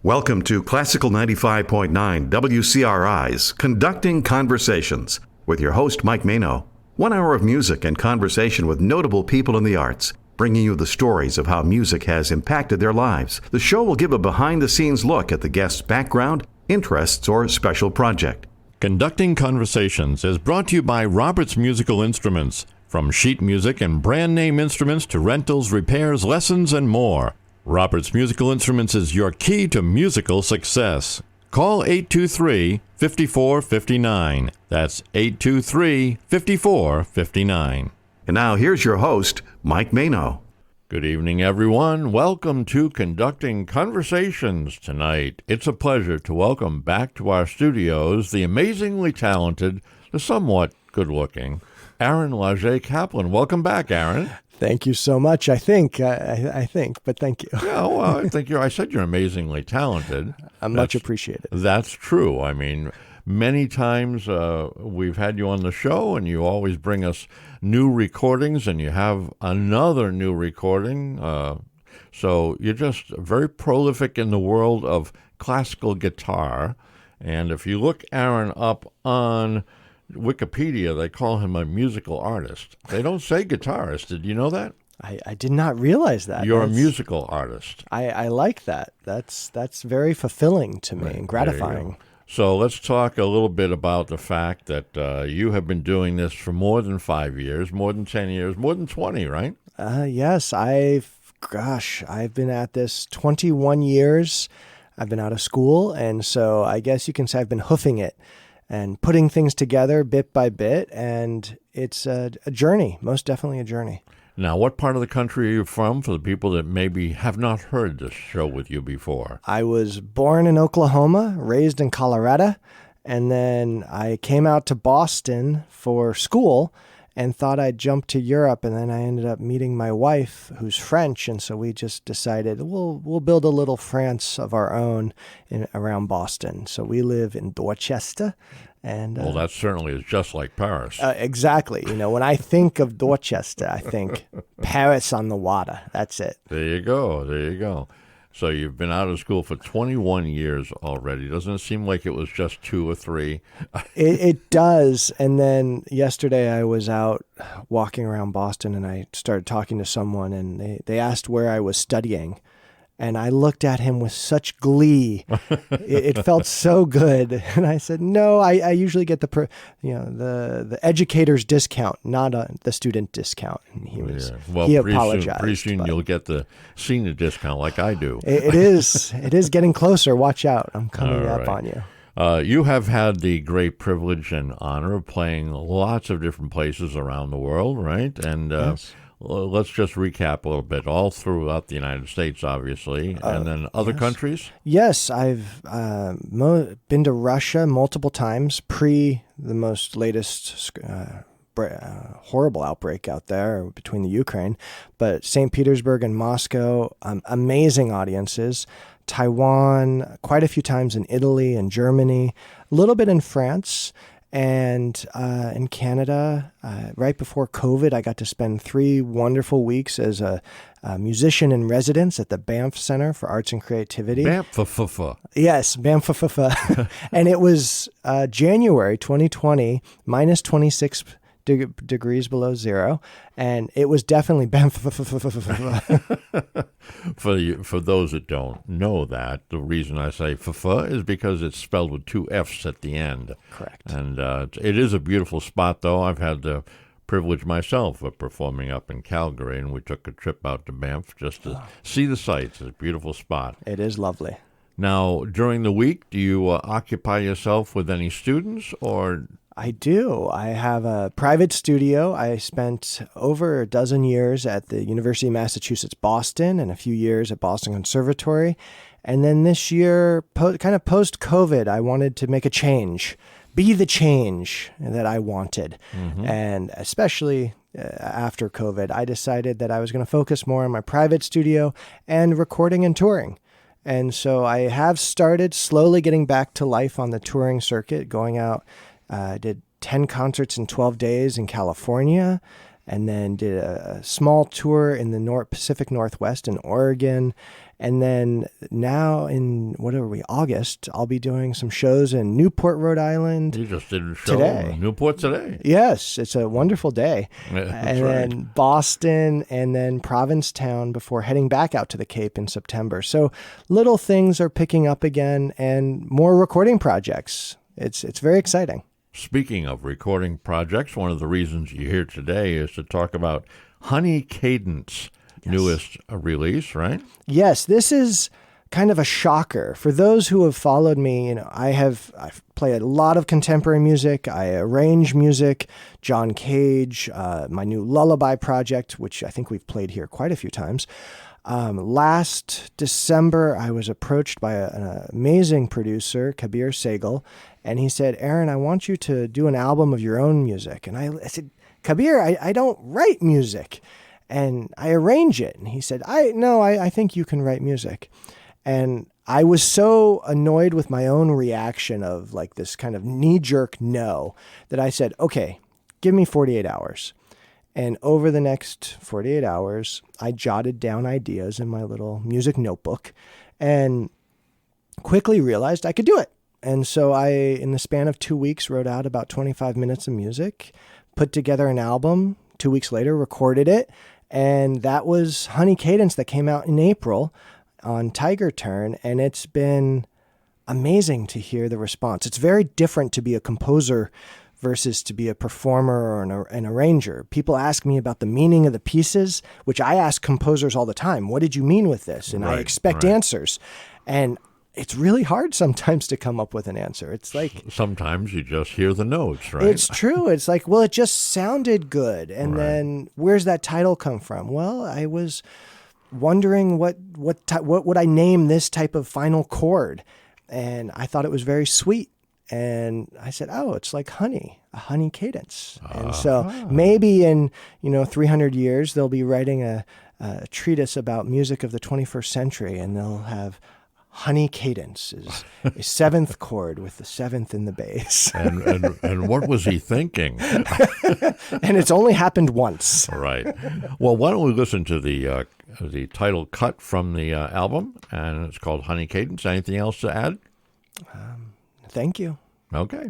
Welcome to Classical 95.9 WCRI's Conducting Conversations with your host, Mike Mano. 1 hour of music and conversation with notable people in the arts, bringing you the stories of how music has impacted their lives. The show will give a behind-the-scenes look at the guest's background, interests, or special project. Conducting Conversations is brought to you by Roberts Musical Instruments. From sheet music and brand name instruments to rentals, repairs, lessons, and more. Roberts Musical Instruments is your key to musical success. Call 823-5459. That's 823-5459. And now here's your host, Mike Mano. Good evening, everyone. Welcome to Conducting Conversations tonight. It's a pleasure to welcome back to our studios the amazingly talented, the somewhat good-looking, Aaron-Larget Caplan. Welcome back, Aaron. Thank you so much. I think, but thank you. Yeah, well, I said you're amazingly talented. Much appreciated. That's true. I mean, many times we've had you on the show, and you always bring us new recordings, and you have another new recording. So you're just very prolific in the world of classical guitar. And if you look Aaron up on Wikipedia, they call him a musical artist. They don't say guitarist. Did you know that? I did not realize that. You're a musical artist. I like that. That's very fulfilling to me and gratifying. So let's talk a little bit about the fact that you have been doing this for more than 5 years, more than 10 years, more than 20, right? Yes, I've been at this 21 years. I've been out of school, and so I guess you can say I've been hoofing it and putting things together bit by bit, and it's a journey, most definitely a journey. Now, what part of the country are you from, for the people that maybe have not heard this show with you before? I was born in Oklahoma, raised in Colorado, and then I came out to Boston for school and thought I'd jump to Europe, and then I ended up meeting my wife, who's French, and so we just decided we'll build a little France of our own around Boston. So we live in Dorchester. And, well, that certainly is just like Paris. Exactly. You know, when I think of Dorchester, I think Paris on the water. That's it. There you go. So you've been out of school for 21 years already. Doesn't it seem like it was just 2 or 3? It does. And then yesterday I was out walking around Boston, and I started talking to someone, and they asked where I was studying. And I looked at him with such glee. It felt so good. And I said, no, I usually get the educator's discount, not the student discount. And he apologized. Pretty soon you'll get the senior discount like I do. It is getting closer. Watch out. I'm coming up on you. You have had the great privilege and honor of playing lots of different places around the world, right? And yes. Let's just recap a little bit. All throughout the United States, obviously, and then other countries? Yes, I've been to Russia multiple times, pre the most latest horrible outbreak out there between the Ukraine. But St. Petersburg and Moscow, amazing audiences. Taiwan, quite a few times in Italy and Germany, a little bit in France. And in Canada, right before COVID, I got to spend 3 wonderful weeks as a musician in residence at the Banff Center for Arts and Creativity. Banff. Yes, Banff. And it was January 2020, minus 26 degrees below zero, and it was definitely Banff. For those that don't know that, the reason I say is because it's spelled with 2 F's at the end. Correct. And it is a beautiful spot, though. I've had the privilege myself of performing up in Calgary, and we took a trip out to Banff just to see the sights. It's a beautiful spot. It is lovely. Now, during the week, do you occupy yourself with any students, or... I do. I have a private studio. I spent over a dozen years at the University of Massachusetts, Boston, and a few years at Boston Conservatory. And then this year, kind of post-COVID, I wanted to make a change, be the change that I wanted. Mm-hmm. And especially after COVID, I decided that I was going to focus more on my private studio and recording and touring. And so I have started slowly getting back to life on the touring circuit, going out. I did 10 concerts in 12 days in California, and then did a small tour in the Pacific Northwest in Oregon, And then now in, August, I'll be doing some shows in Newport, Rhode Island. You just did a show today. in Newport today. Yes, it's a wonderful day. That's and right. then Boston, and then Provincetown before heading back out to the Cape in September. So little things are picking up again, and more recording projects. It's very exciting. Speaking of recording projects, one of the reasons you're here today is to talk about Honey Cadence, newest release, right? Yes, this is kind of a shocker. For those who have followed me, I've played a lot of contemporary music. I arrange music, John Cage, my new Lullaby project, which I think we've played here quite a few times. Last December, I was approached by an amazing producer, Kabir Sehgal, and he said, Aaron, I want you to do an album of your own music. And I said, Kabir, I don't write music. And I arrange it. And he said, I think you can write music. And I was so annoyed with my own reaction of like this kind of knee-jerk no that I said, okay, give me 48 hours. And over the next 48 hours, I jotted down ideas in my little music notebook and quickly realized I could do it. And so I, in the span of 2 weeks, wrote out about 25 minutes of music, put together an album, 2 weeks later, recorded it. And that was Honey Cadence that came out in April on Tiger Turn. And it's been amazing to hear the response. It's very different to be a composer versus to be a performer or an arranger. People ask me about the meaning of the pieces, which I ask composers all the time. What did you mean with this? And I expect answers. And it's really hard sometimes to come up with an answer. It's like... Sometimes you just hear the notes, right? It's true. It's like, well, it just sounded good. And then where's that title come from? Well, I was wondering what would I name this type of final chord? And I thought it was very sweet. And I said, oh, it's like honey, a honey cadence. And so maybe in, 300 years, they'll be writing a treatise about music of the 21st century, and they'll have honey cadence is a seventh chord with the seventh in the bass. And what was he thinking? And it's only happened once. Right. Well, why don't we listen to the title cut from the album, and it's called Honey Cadence. Anything else to add? Thank you. Okay.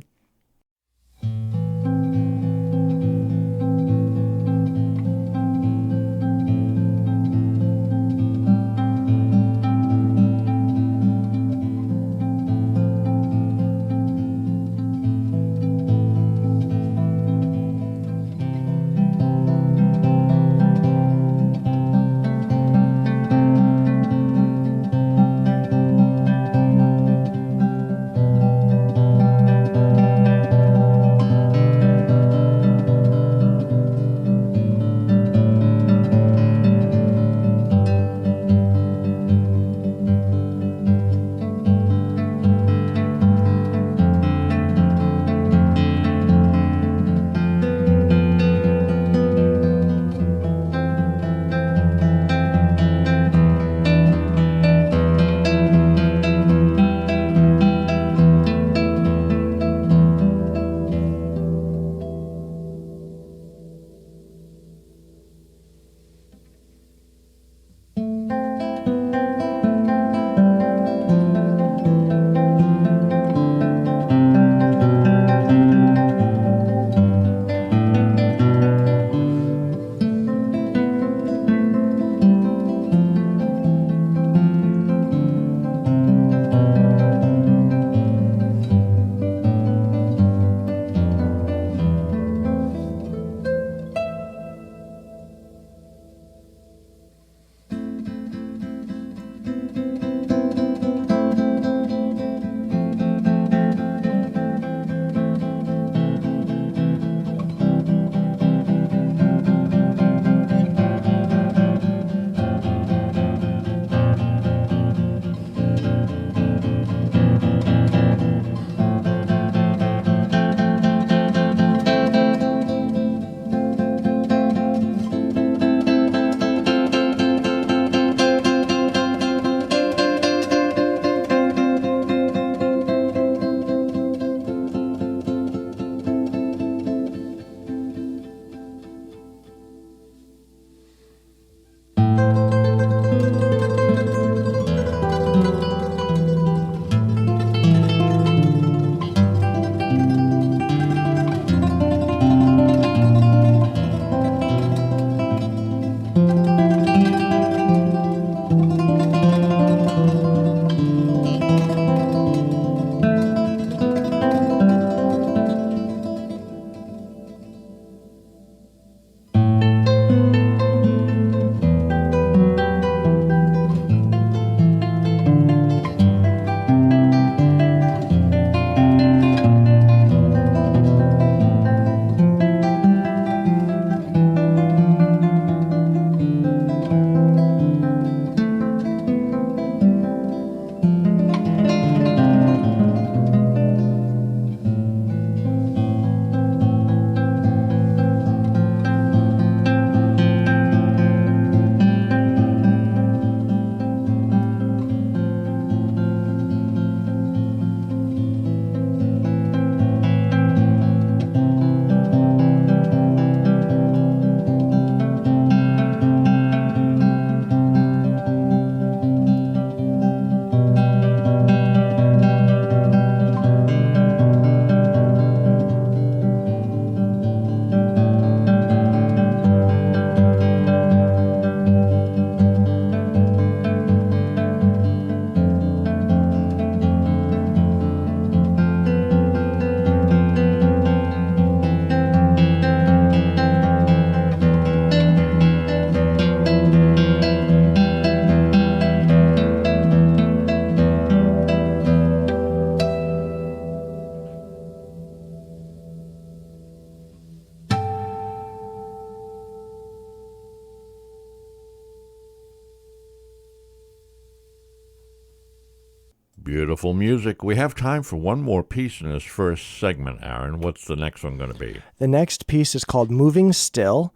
Beautiful music. We have time for one more piece in this first segment, Aaron. What's the next one going to be? The next piece is called Moving Still.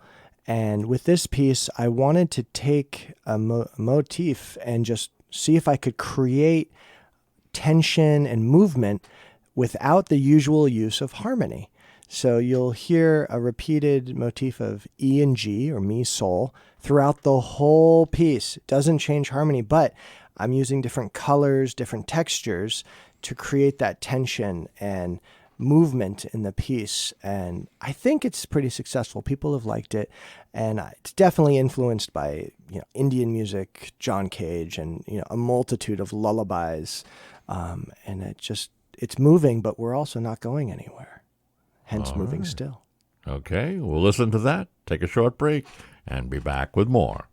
And with this piece, I wanted to take a motif and just see if I could create tension and movement without the usual use of harmony. So you'll hear a repeated motif of E and G, or mi sol, throughout the whole piece. It doesn't change harmony, but I'm using different colors, different textures to create that tension and movement in the piece. And I think it's pretty successful. People have liked it. And it's definitely influenced by, Indian music, John Cage, and, a multitude of lullabies. And it's moving, but we're also not going anywhere. Hence, moving still. Okay, we'll listen to that, take a short break, and be back with more.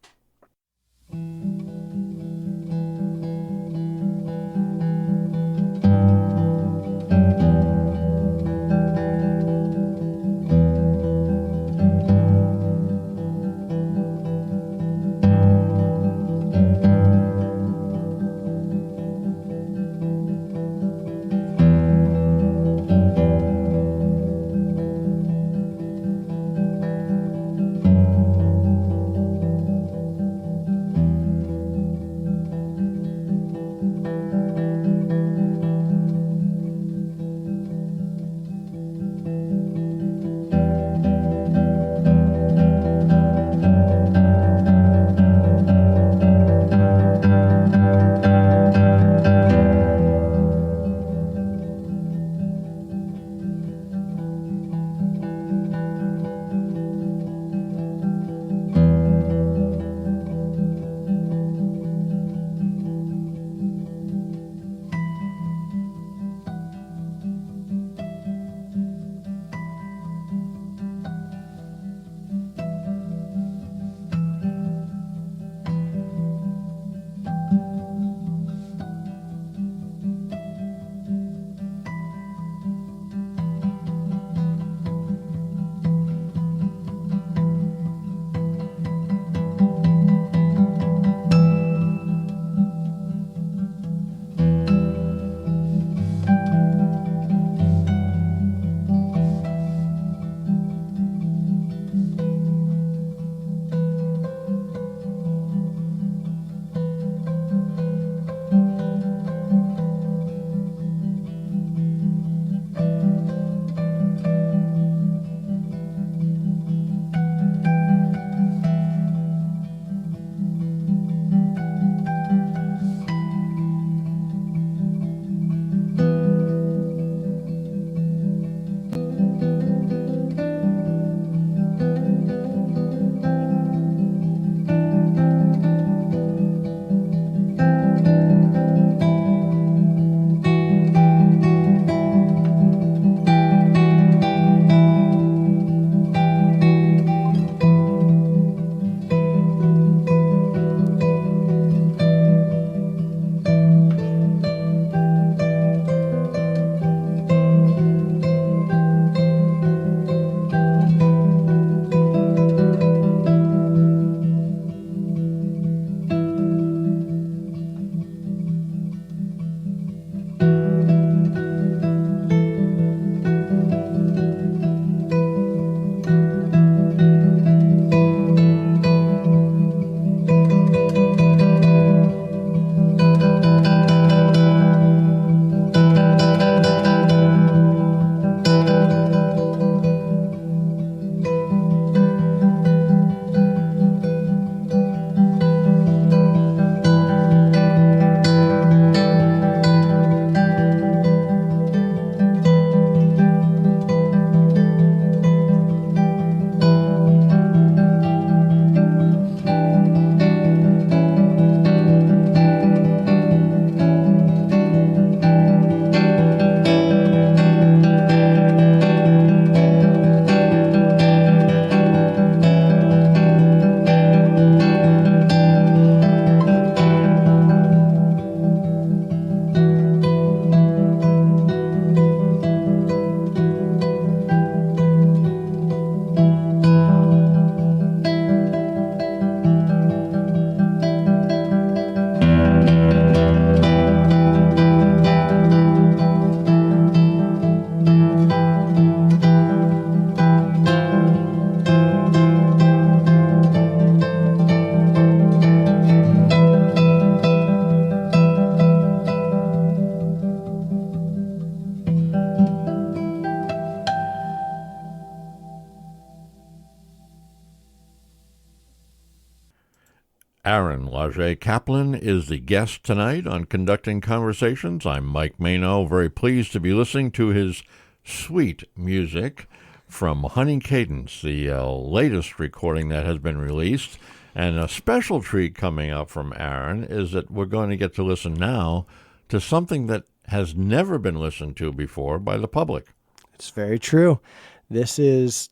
Aaron-Larget Caplan is the guest tonight on Conducting Conversations. I'm Mike Mano, very pleased to be listening to his sweet music from Honey Cadence, the latest recording that has been released. And a special treat coming up from Aaron is that we're going to get to listen now to something that has never been listened to before by the public. It's very true. These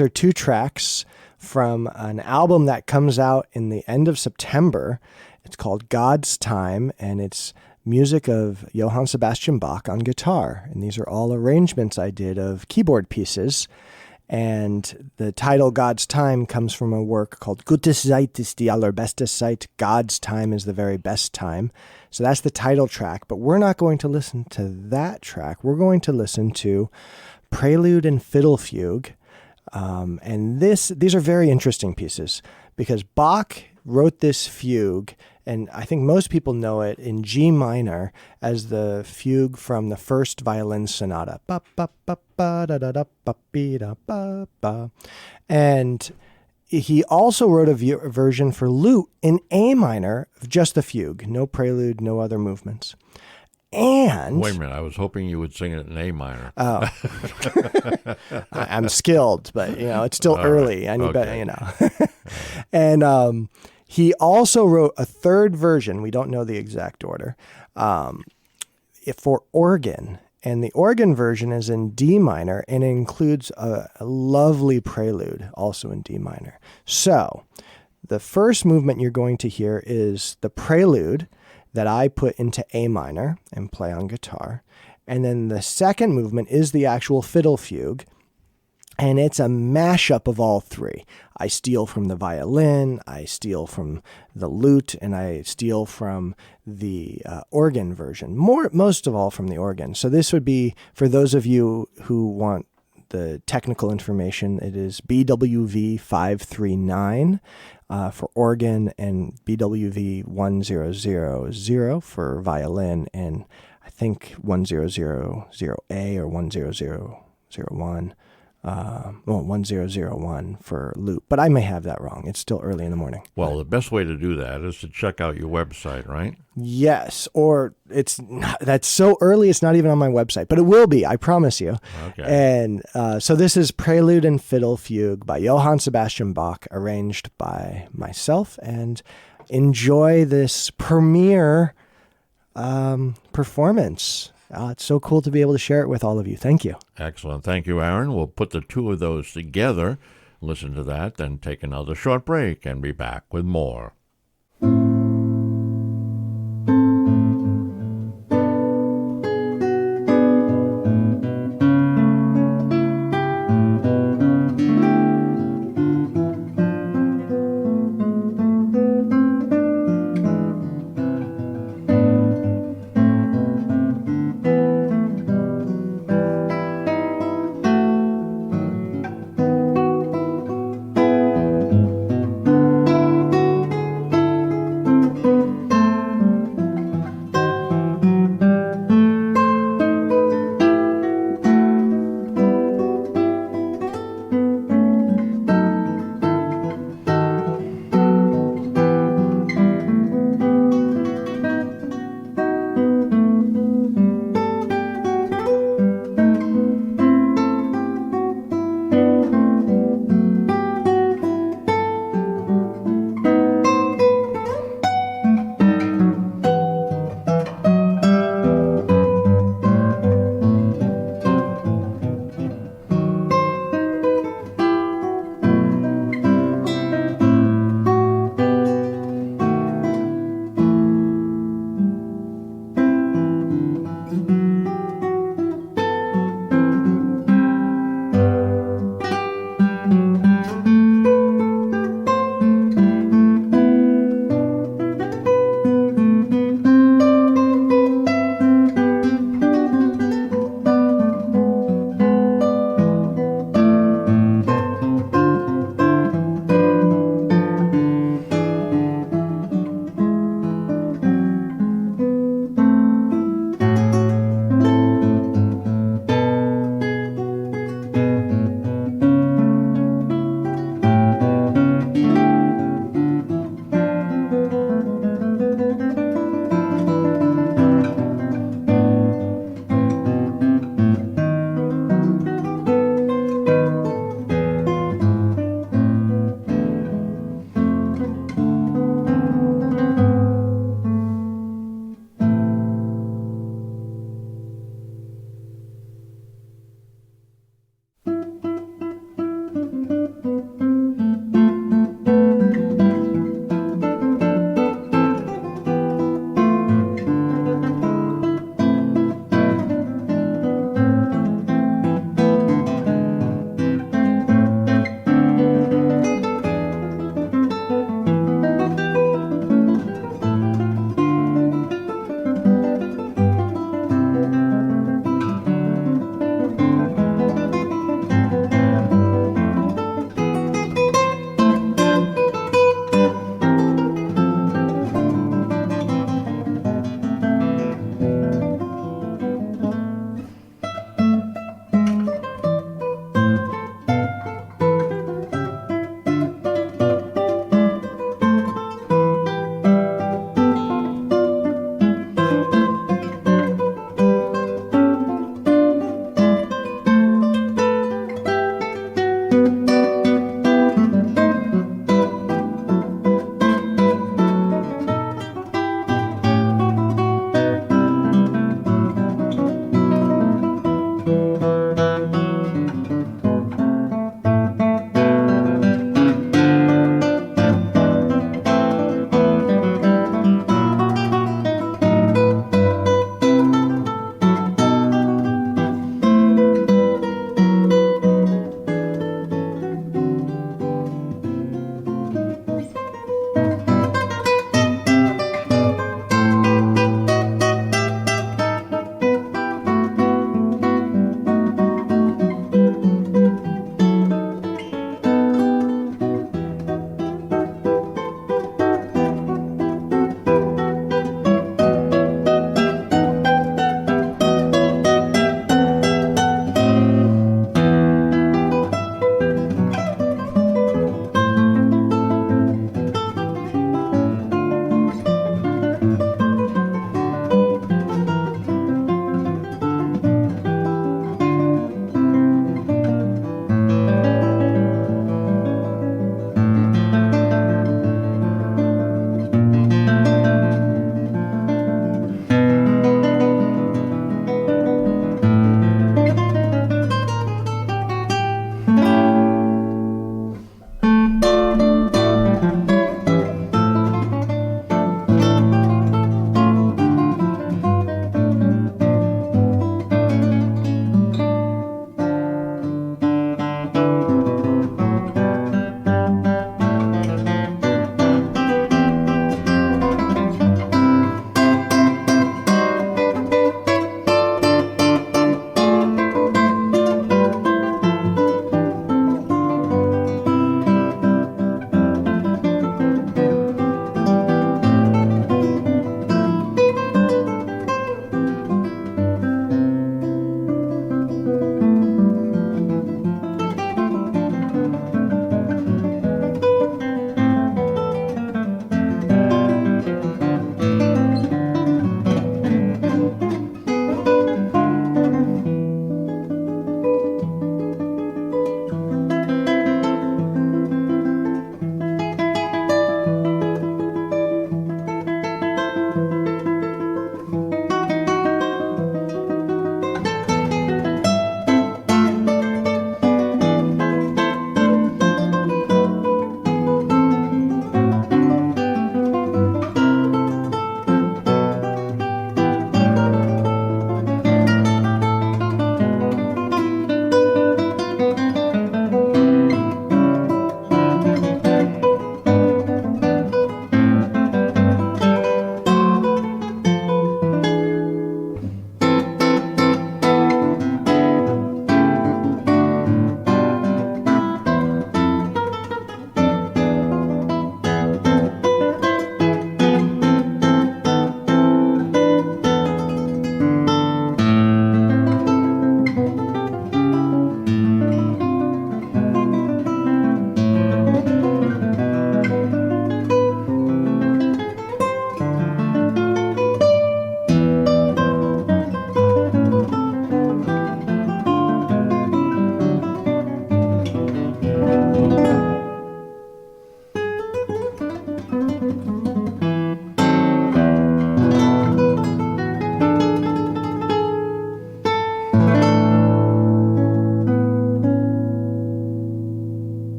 are two tracks from an album that comes out in the end of September. It's called God's Time, and it's music of Johann Sebastian Bach on guitar. And these are all arrangements I did of keyboard pieces. And the title God's Time comes from a work called Gutes Zeit ist die allerbeste Zeit. God's Time is the very best time. So that's the title track. But we're not going to listen to that track. We're going to listen to Prelude and Fiddle Fugue. And these are very interesting pieces because Bach wrote this fugue, and I think most people know it in G minor as the fugue from the first violin sonata. And he also wrote a version for lute in A minor of just the fugue, no prelude, no other movements. And wait a minute, I was hoping you would sing it in A minor. Oh, I'm skilled, but it's still early. Right. I need Okay. And he also wrote a third version. We don't know the exact order for organ, and the organ version is in D minor, and it includes a lovely prelude also in D minor. So the first movement you're going to hear is the prelude that I put into A minor and play on guitar. And then the second movement is the actual fiddle fugue, and it's a mashup of all three. I steal from the violin, I steal from the lute, and I steal from the organ version. Most of all from the organ. So this would be, for those of you who want the technical information, it is BWV 539 for organ and BWV 1000 for violin, and I think 1000A or 1001. 1001 for loop, but I may have that wrong. It's still early in the morning. Well, the best way to do that is to check out your website, right? Yes, or that's so early it's not even on my website, but it will be, I promise you. Okay. And so this is Prelude and Fiddle Fugue by Johann Sebastian Bach, arranged by myself, and enjoy this premiere performance. It's so cool to be able to share it with all of you. Thank you. Excellent. Thank you, Aaron. We'll put the two of those together, listen to that, then take another short break and be back with more.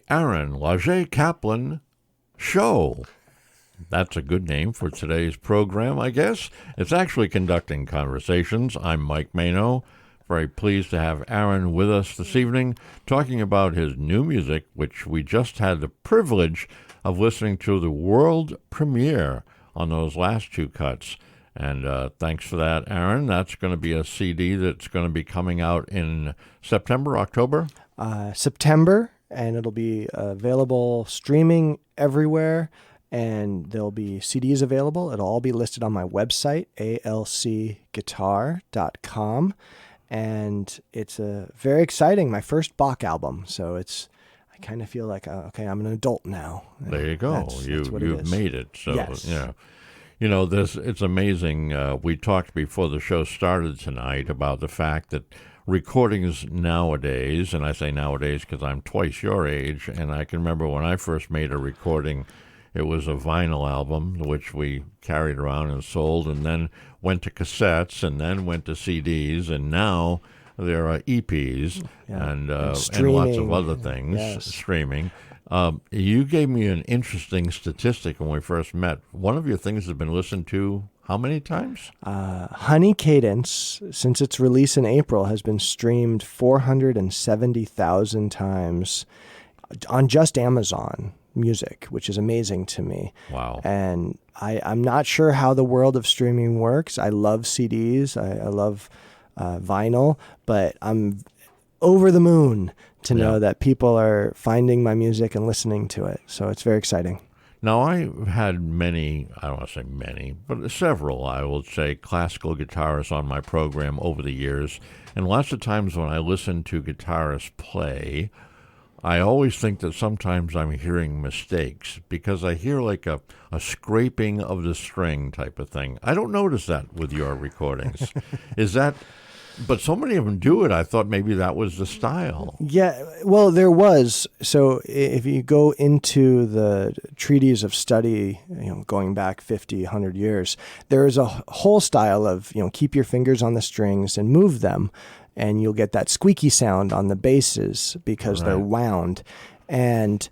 Aaron-Larget Caplan Show. That's a good name for today's program, I guess. It's actually Conducting Conversations. I'm Mike Mano. Very pleased to have Aaron with us this evening, talking about his new music, which we just had the privilege of listening to the world premiere on those last two cuts. And thanks for that, Aaron. That's going to be a CD that's going to be coming out in September, October? September, and it'll be available streaming everywhere. And there'll be CDs available. It'll all be listed on my website, alcguitar.com. And it's very exciting, my first Bach album. So I kind of feel like, okay, I'm an adult now. There you go. That's what You've made it. So, yes. Yeah. You know, it's amazing. We talked before the show started tonight about the fact that recordings nowadays, and I say nowadays because I'm twice your age, and I can remember when I first made a recording, it was a vinyl album, which we carried around and sold, and then went to cassettes, and then went to CDs, and now there are EPs and lots of other things, streaming. You gave me an interesting statistic when we first met. One of your things has been listened to how many times? Honey Cadence, since its release in April, has been streamed 470,000 times on just Amazon Music, which is amazing to me. Wow. And I'm not sure how the world of streaming works. I love CDs. I love vinyl, but I'm over the moon to know that people are finding my music and listening to it. So it's very exciting. Now, I've had many, I don't want to say many, but several, I will say, classical guitarists on my program over the years. And lots of times when I listen to guitarists play, I always think that sometimes I'm hearing mistakes because I hear like a scraping of the string type of thing. I don't notice that with your recordings. But so many of them do it. I thought maybe that was the style. Yeah, well, there was. So if you go into the treaties of study, going back 50, 100 years, there is a whole style of, keep your fingers on the strings and move them. And you'll get that squeaky sound on the basses because they're wound. And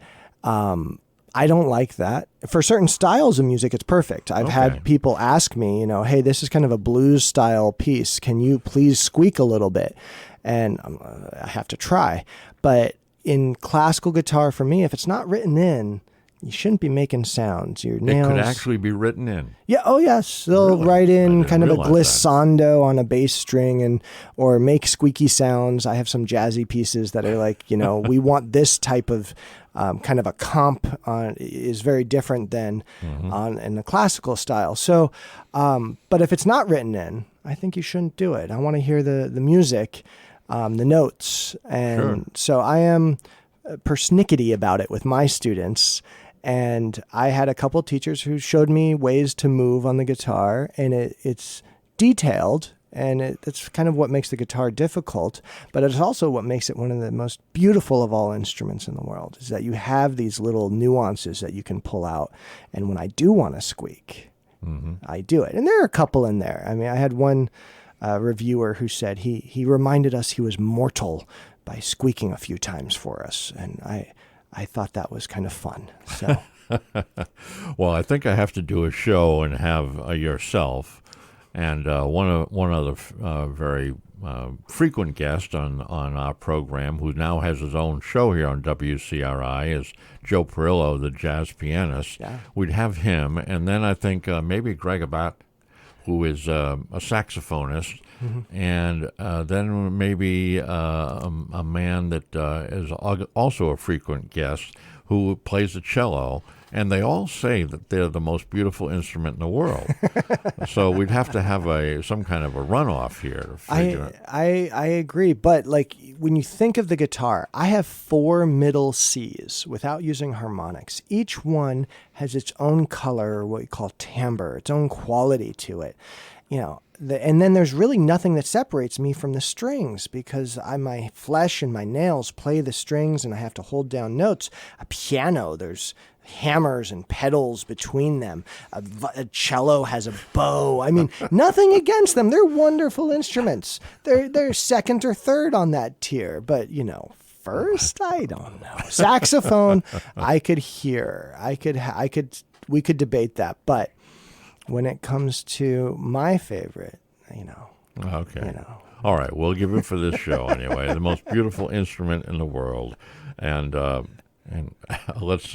I don't like that. For certain styles of music, it's perfect. I've had people ask me, hey, this is kind of a blues style piece. Can you please squeak a little bit? And I have to try. But in classical guitar, for me, if it's not written in, you shouldn't be making sounds. Your nails. It could actually be written in. Yeah. Oh, yes. They'll write in kind of a glissando on a bass string or make squeaky sounds. I have some jazzy pieces that are like, we want this type of kind of a comp is very different than in the classical style. So, but if it's not written in, I think you shouldn't do it. I want to hear the music, the notes. And so I am persnickety about it with my students. And I had a couple of teachers who showed me ways to move on the guitar, and it's detailed, and it's kind of what makes the guitar difficult, but it's also what makes it one of the most beautiful of all instruments in the world, is that you have these little nuances that you can pull out. And when I do want to squeak, I do it. And there are a couple in there. I mean, I had one reviewer who said he reminded us he was mortal by squeaking a few times for us, and I thought that was kind of fun. So, well, I think I have to do a show and have yourself and one other very frequent guest on our program, who now has his own show here on WCRI, is Joe Perillo, the jazz pianist. Yeah. We'd have him, and then I think maybe Greg Abbott, who is a saxophonist. And then maybe a man that is also a frequent guest who plays the cello, and they all say that they're the most beautiful instrument in the world. So we'd have to have some kind of a runoff here to figure it. I agree, but like when you think of the guitar, I have 4 middle Cs without using harmonics. Each one has its own color, or what you call timbre, its own quality to it. And then there's really nothing that separates me from the strings, because my flesh and my nails play the strings and I have to hold down notes. A piano, there's hammers and pedals between them. A cello has a bow. I mean, nothing against them. They're wonderful instruments. They're second or third on that tier, but first? I don't know. Saxophone, I could hear. We could debate that. But when it comes to my favorite, Okay. All right, we'll give it for this show anyway. The most beautiful instrument in the world, and let's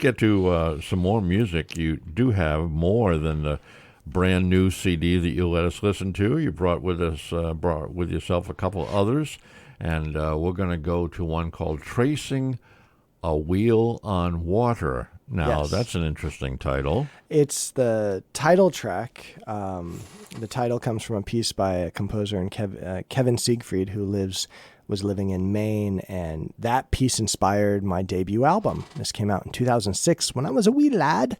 get to some more music. You do have more than the brand new CD that you let us listen to. You brought with yourself a couple others, and we're going to go to one called "Tracing a Wheel on Water." Now, Yes. That's an interesting title. It's the title track. The title comes from a piece by a composer in Kevin Siegfried, who was living in Maine, and that piece inspired my debut album. This came out in 2006 when I was a wee lad.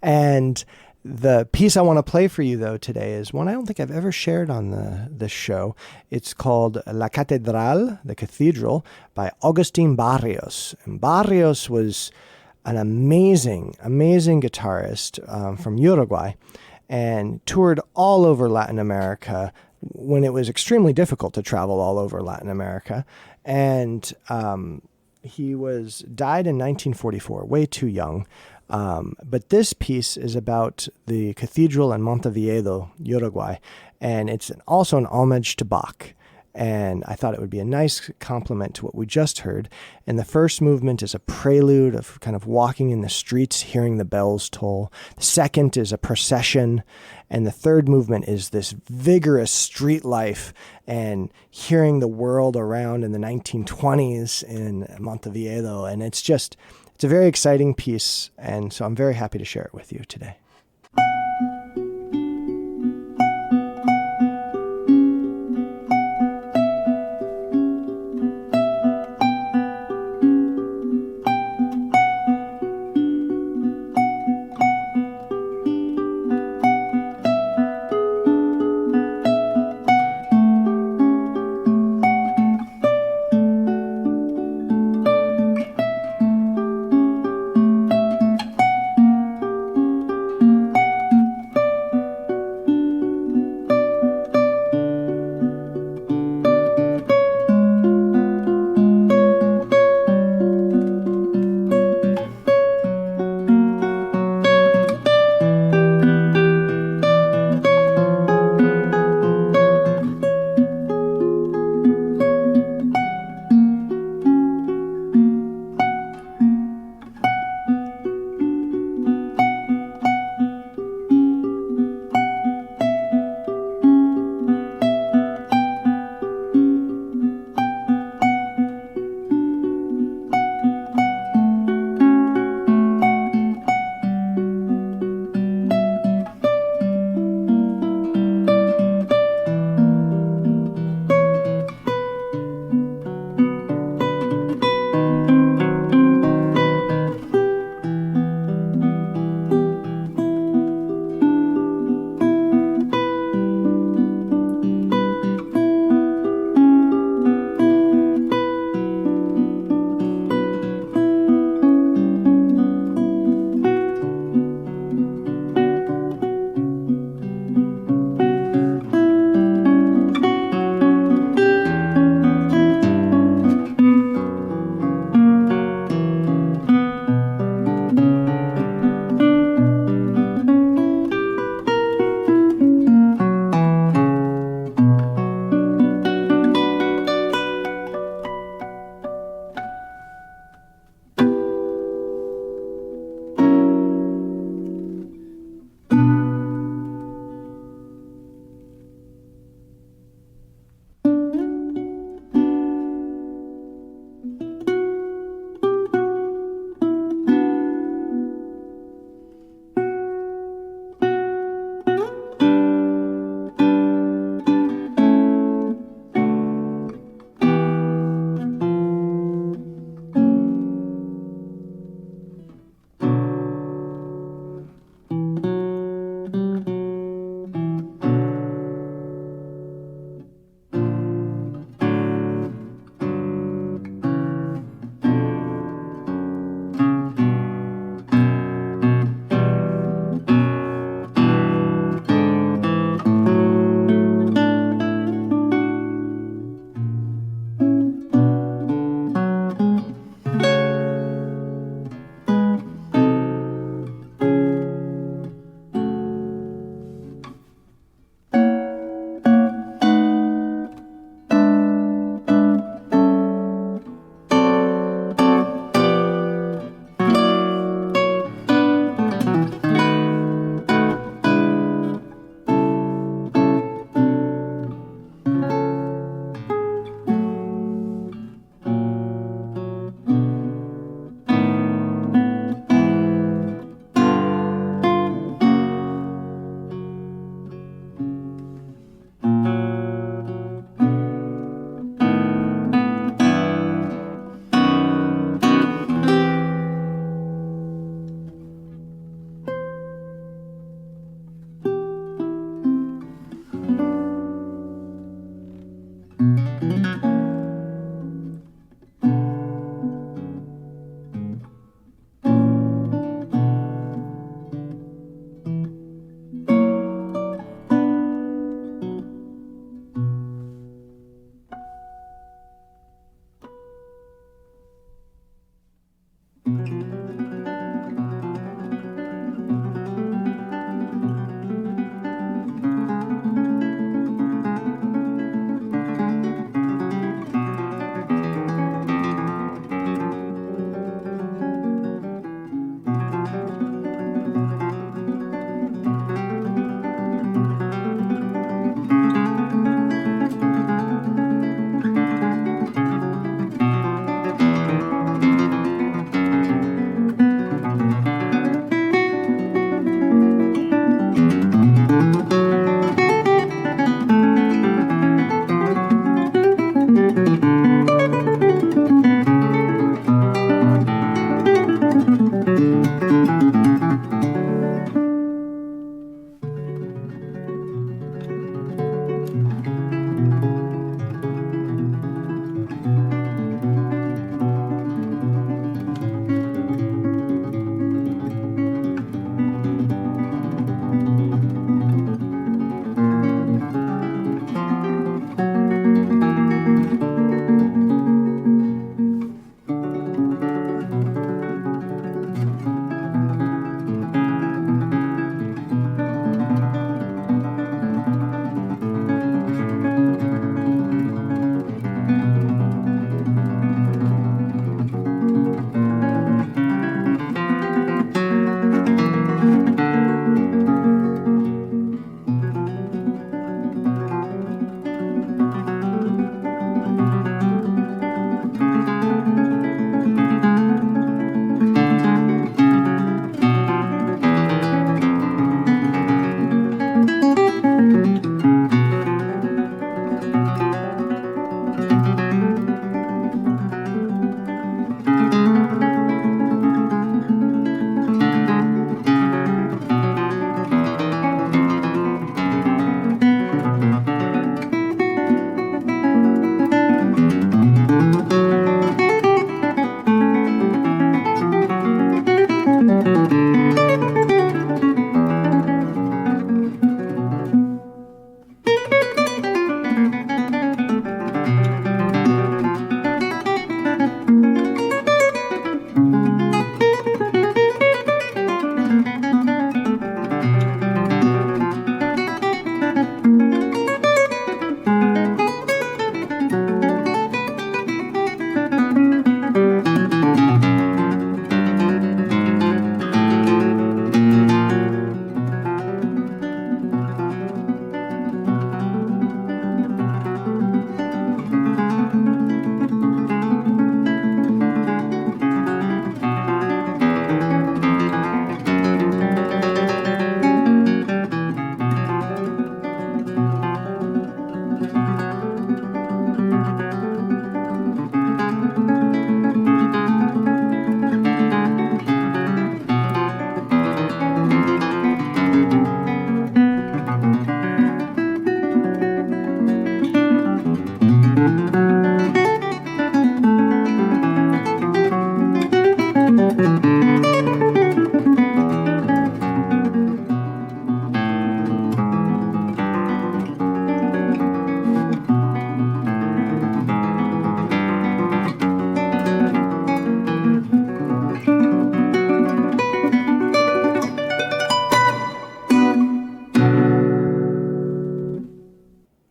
And the piece I want to play for you, though, today is one I don't think I've ever shared on the show. It's called La Catedral, the Cathedral, by Agustin Barrios. And Barrios was an amazing, amazing guitarist from Uruguay, and toured all over Latin America when it was extremely difficult to travel all over Latin America. And he died in 1944, way too young. But this piece is about the cathedral in Montevideo, Uruguay, and it's also an homage to Bach. And I thought it would be a nice complement to what we just heard. And the first movement is a prelude of kind of walking in the streets, hearing the bells toll. The second is a procession. And the third movement is this vigorous street life and hearing the world around in the 1920s in Montevideo. And it's a very exciting piece. And so I'm very happy to share it with you today.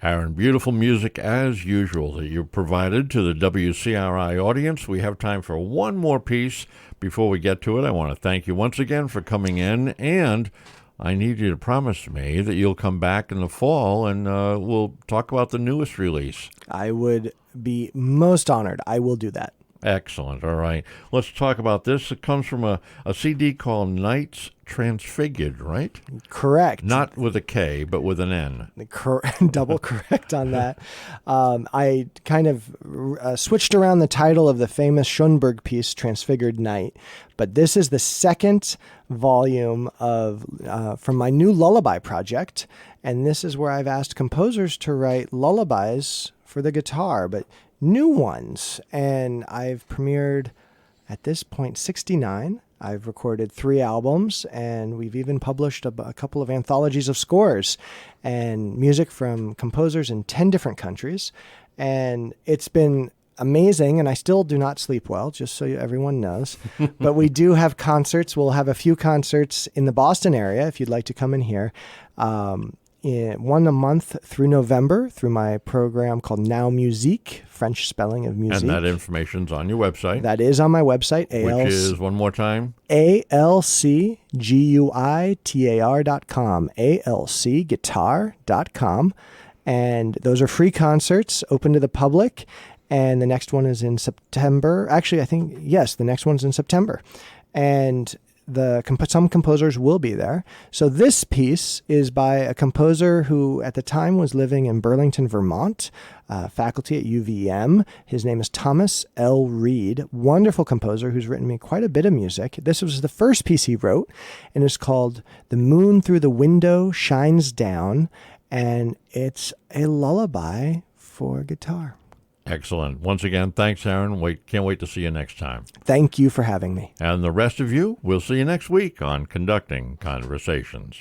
Aaron, beautiful music as usual that you provided to the WCRI audience. We have time for one more piece before we get to it. I want to thank you once again for coming in, and I need you to promise me that you'll come back in the fall and we'll talk about the newest release. I would be most honored. I will do that. Excellent. All right. Let's talk about this. It comes from a CD called Nights Transfigured, right? Correct. Not with a K, but with an N. Double correct on that. I kind of switched around the title of the famous Schoenberg piece, Transfigured Night, but this is the second volume of from my new lullaby project, and this is where I've asked composers to write lullabies for the guitar, but new ones. And I've premiered, at this point, 69. I've recorded 3 albums, and we've even published a couple of anthologies of scores and music from composers in 10 different countries. And it's been amazing, and I still do not sleep well, just so everyone knows. But we do have concerts. We'll have a few concerts in the Boston area if you'd like to come in here. One a month through November through my program called Now Musique, French spelling of music. And that information's on your website. That is on my website, which is, one more time? ALCGUITAR.com, ALCguitar.com. And those are free concerts open to the public. And the next one is in September. Actually, I think, yes, the next one's in September. And some composers will be there. So this piece is by a composer who at the time was living in Burlington, Vermont, faculty at UVM. His name is Thomas L. Reed, wonderful composer who's written me quite a bit of music. This was the first piece he wrote, and it's called The Moon Through the Window Shines Down, and it's a lullaby for guitar. Excellent. Once again, thanks, Aaron. Can't wait to see you next time. Thank you for having me. And the rest of you, we'll see you next week on Conducting Conversations.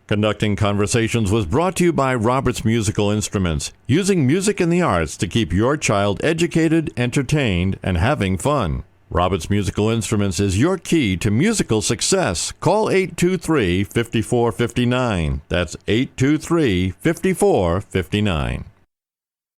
Conducting Conversations was brought to you by Roberts Musical Instruments, using music in the arts to keep your child educated, entertained, and having fun. Roberts Musical Instruments is your key to musical success. Call 823-5459. That's 823-5459.